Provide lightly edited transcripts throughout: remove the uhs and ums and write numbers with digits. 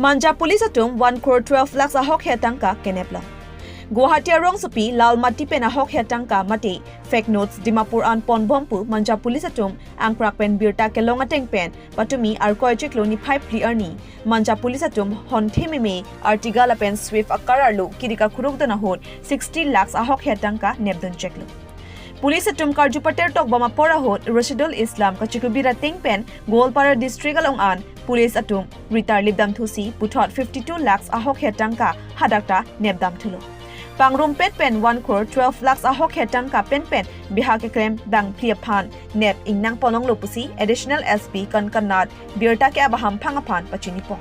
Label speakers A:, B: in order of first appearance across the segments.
A: Manja police atum 1 crore 12 lakhs ahokhe atangka kenepla. Guwahati rong supi lal mati pen ahokhe atangka mati fake notes Dimapur an ponbompu Manja police atum angkrak pen birta kelong ateng pen patumi ar koychek loni 5 clear ni Manja police atum hon themime artigala pen swift akararlu kirika khurukdana hot 60 lakhs ahokhe atangka nebdon cheklu. Police atum karjupater tok bama pora hot Rashidul Islam kachikubira tingpen Golpara district along an Police atum ritar libdam thusi puthot 52 lakhs ahokhe atangka hadakta nebdam thulo. Pangrum pet pen 1 crore 12 lakhs ahokhe atangka pen bihake claim dang priaphan neb ingnang ponong lopusi additional SP kankanat birta ke abaham phangaphan pachinipo.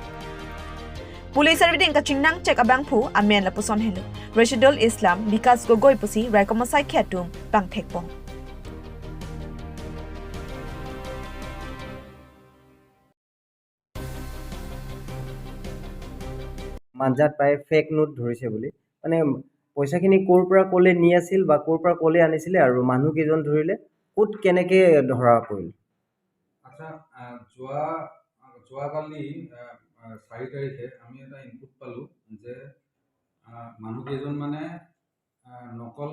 A: Police everything kachingnang check abang phu amen lapuson hello. Rashidul Islam Bikas Gogoi pusi Raikomasai khetum bang thekpo.
B: মাঞ্জাত প্ৰায় fake note ধৰিছে বুলি মানে পইচাখিনি ক'ৰ পৰা ক'লে নি আছিল বা ক'ৰ পৰা ক'লে আনিছিলে আৰু মানুহ কেইজন ধৰিলে ক'ত কেনেকৈ ধৰা পৰিল
C: আচ্ছা যোৱাকালি 4 তাৰিখে আমি এটা ইনপুট পালোঁ যে মানুহকেইজন মানে নকল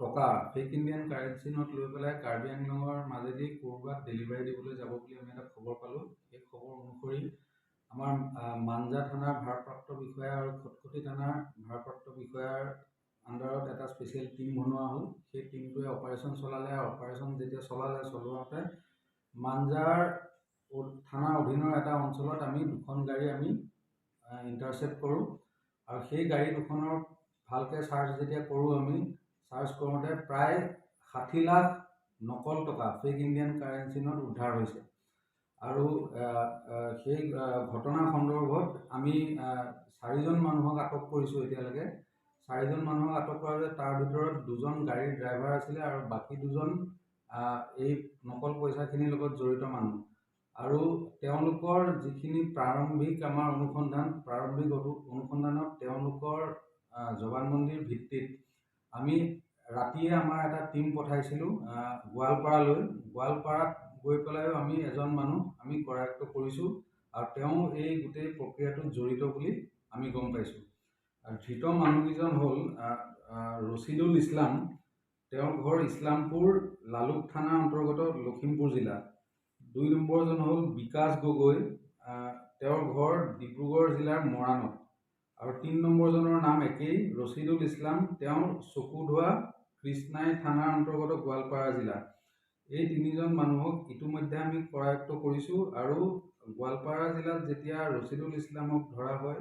C: টকা ফেক ইণ্ডিয়ান কাৰেঞ্চি নোট লৈ পেলাই কাৰ্বি আংলঙৰ মাজেদি ক'ৰবাত ডেলিভাৰী দিবলৈ যাব বুলি আমি এটা খবৰ পালোঁ। সেই খবৰ অনুসৰি আমাৰ মাঞ্জা থানাৰ ভাৰপ্ৰাপ্ত বিষয়া আৰু খটখটি থানাৰ ভাৰপ্ৰাপ্ত বিষয়াৰ আণ্ডাৰত এটা স্পেচিয়েল টীম বনোৱা হ'ল। সেই টীমটোৱে অপাৰেশ্যন চলালে আৰু অপাৰেশ্যন যেতিয়া চলাওঁতে মাঞ্জাৰ থানাৰ অধীনৰ এটা অঞ্চলত আমি 2খন গাড়ী আমি ইণ্টাৰচেপ্ট কৰোঁ আৰু সেই গাড়ী দুখনৰ ভালকৈ চাৰ্চ যেতিয়া কৰোঁ আমি চাৰ্চ কৰোঁতে প্ৰায় 60 লাখ নকল টকা ফেক ইণ্ডিয়ান কাৰেঞ্চি নোট উদ্ধাৰ হৈছে আৰু সেই ঘটনা সন্দৰ্ভত আমি 4জন মানুহক আটক কৰিছোঁ এতিয়ালৈকে। 4জন মানুহক আটক কৰা তাৰ ভিতৰত 2জন গাড়ীৰ ড্ৰাইভাৰ আছিলে আৰু বাকী 2জন এই নকল পইচাখিনিৰ লগত জড়িত মানুহ আৰু তেওঁলোকৰ যিখিনি প্ৰাৰম্ভিক আমাৰ অনুসন্ধানত তেওঁলোকৰ জবানবন্দীৰ ভিত্তিত আমি ৰাতিয়ে আমাৰ এটা টীম পঠাইছিলোঁ গোৱালপাৰাত গৈ পেলাইও আমি এজন মানুহ আমি কৰায়ত্ব কৰিছোঁ আৰু তেওঁ এই গোটেই প্ৰক্ৰিয়াটোত জড়িত বুলি আমি গম পাইছোঁ। ধৃত মানুহকেইজন হ'ল ৰচিদুল ইছলাম, তেওঁৰ ঘৰ ইছলামপুৰ লালুক থানাৰ অন্তৰ্গত লখিমপুৰ জিলা। 2 নম্বৰজন হ'ল বিকাশ গগৈ, তেওঁৰ ঘৰ ডিব্ৰুগড় জিলাৰ মৰাণত আৰু 3 নম্বৰজনৰ নাম একেই ৰচিদুল ইছলাম, তেওঁৰ চকুধোৱা কৃষ্ণাই থানাৰ অন্তৰ্গত গোৱালপাৰা জিলা। এই 3জন মানুহক ইতিমধ্যে আমি কৰায়ত্ব কৰিছোঁ আৰু গোৱালপাৰা জিলাত যেতিয়া ৰচিদুল ইছলামক ধৰা হয়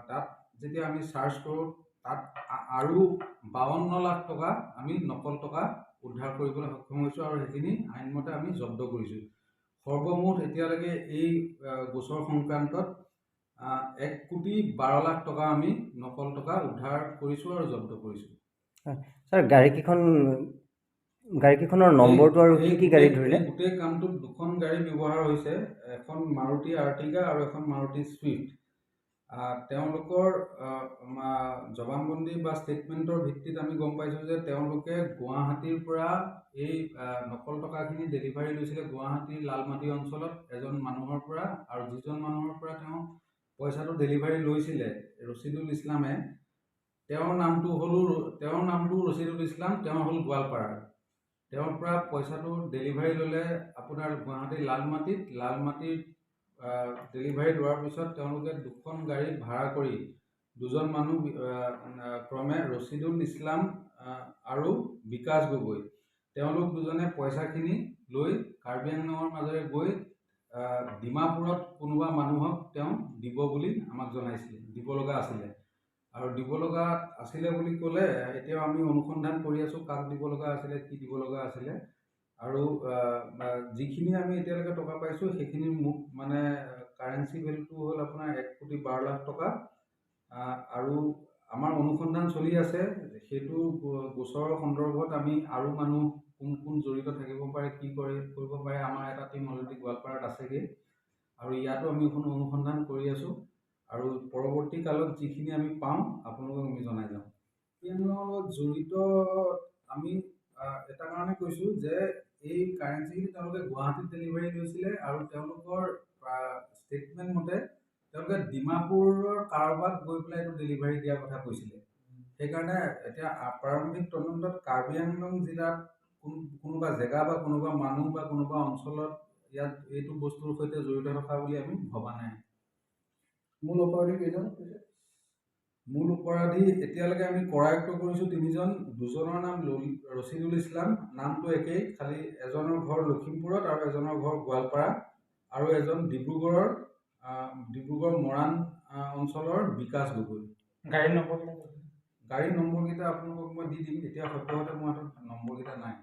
C: তাত যেতিয়া আমি চাৰ্চ কৰোঁ তাত আৰু 52 লাখ টকা আমি নকল টকা উদ্ধাৰ কৰিবলৈ সক্ষম হৈছোঁ আৰু সেইখিনি আইনমতে আমি জব্দ কৰিছোঁ। সৰ্বমুঠ এতিয়ালৈকে এই গোচৰ সংক্ৰান্তত 1,12 লাখ টকা আমি নকল টকা উদ্ধাৰ কৰিছোঁ আৰু জব্দ কৰিছোঁ।
B: ছাৰ গাড়ীকেইখনৰ নম্বৰটো আৰু কি গাড়ী ধৰিলে?
C: গোটেই কামটোত 2খন গাড়ী ব্যৱহাৰ হৈছে, এখন মাৰুতি আৰ্টিগা আৰু এখন মাৰুতি ছুইফ্ট। তেওঁলোকৰ জবানবন্দী বা ষ্টেটমেণ্টৰ ভিত্তিত আমি গম পাইছোঁ যে তেওঁলোকে গুৱাহাটীৰ পৰা এই নকল টকাখিনি ডেলিভাৰী লৈছিলে গুৱাহাটীৰ লালমাটি অঞ্চলত এজন মানুহৰ পৰা আৰু যিজন মানুহৰ পৰা তেওঁ পইচাটো ডেলিভাৰী লৈছিলে ৰচিদুল ইছলামে, তেওঁৰ নামটো ৰচিদুল ইছলাম, তেওঁ হ'ল গোৱালপাৰাৰ। তেওঁৰ পৰা পইচাটো ডেলিভাৰী ল'লে আপোনাৰ গুৱাহাটীৰ লালমাটিত ডেলিভাৰী লোৱাৰ পিছত তেওঁলোকে 2খন গাড়ী ভাড়া কৰি 2জন মানুহ ক্ৰমে ৰচিদুল ইছলাম আৰু বিকাশ গগৈ, তেওঁলোক দুজনে পইচাখিনি লৈ কাৰ্বি আংলঙৰ মাজেৰে গৈ ডিমাপুৰত কোনোবা মানুহক তেওঁ দিব বুলি আমাক জনাইছিলে, দিব লগা আছিলে আৰু দিব লগা আছিলে বুলি ক'লে এতিয়াও আমি অনুসন্ধান কৰি আছোঁ কাক দিব লগা আছিলে, কি দিব লগা আছিলে আৰু যিখিনি আমি এতিয়ালৈকে টকা পাইছোঁ সেইখিনিৰ মুঠ মানে কাৰেঞ্চি ভেলুটো হ'ল আপোনাৰ 1,12 লাখ টকা আৰু আমাৰ অনুসন্ধান চলি আছে। সেইটো গোচৰৰ সন্দৰ্ভত আমি আৰু মানুহ কোন জড়িত থাকিব পাৰে, কি কৰিব পাৰে, আমাৰ এটা টীম অলৰেডি গোৱালপাৰাত আছেগৈ আৰু ইয়াতো আমি অনুসন্ধান কৰি আছোঁ আৰু পৰৱৰ্তী কালত যিখিনি আমি পাওঁ আপোনালোকক আমি জনাই যাম। ইয়াৰ লগত জড়িত আমি এটা কাৰণে কৈছোঁ যে এই কাৰেঞ্চিখিনি তেওঁলোকে গুৱাহাটীত ডেলিভাৰী লৈছিলে আৰু তেওঁলোকৰ ষ্টেটমেণ্ট মতে তেওঁলোকে ডিমাপুৰৰ কাৰোবাক গৈ পেলাই এইটো ডেলিভাৰী দিয়াৰ কথা কৈছিলে। সেইকাৰণে এতিয়া প্ৰাৰম্ভিক তদন্তত কাৰ্বি আংলং জিলাত কোনোবা জেগা বা কোনোবা মানুহ বা কোনোবা অঞ্চলত ইয়াত এইটো বস্তুৰ সৈতে জড়িত থকা বুলি আমি ভবা নাই। মূল অপৰাধী কেইজন? মূল অপৰাধী এতিয়ালৈকে আমি কৰায়ত্ব কৰিছোঁ 3জন। 2জনৰ নাম ৰচিদুল ইছলাম, নামটো একেই, খালি এজনৰ ঘৰ লখিমপুৰত আৰু এজনৰ ঘৰ গোৱালপাৰা, আৰু এজন ডিব্ৰুগড় মৰাণ অঞ্চলৰ বিকাশ গগৈ। গাড়ীৰ নম্বৰকেইটা আপোনালোকক মই দি দিম। এতিয়া সদ্যহতে মোৰ হাতত নম্বৰকেইটা নাই।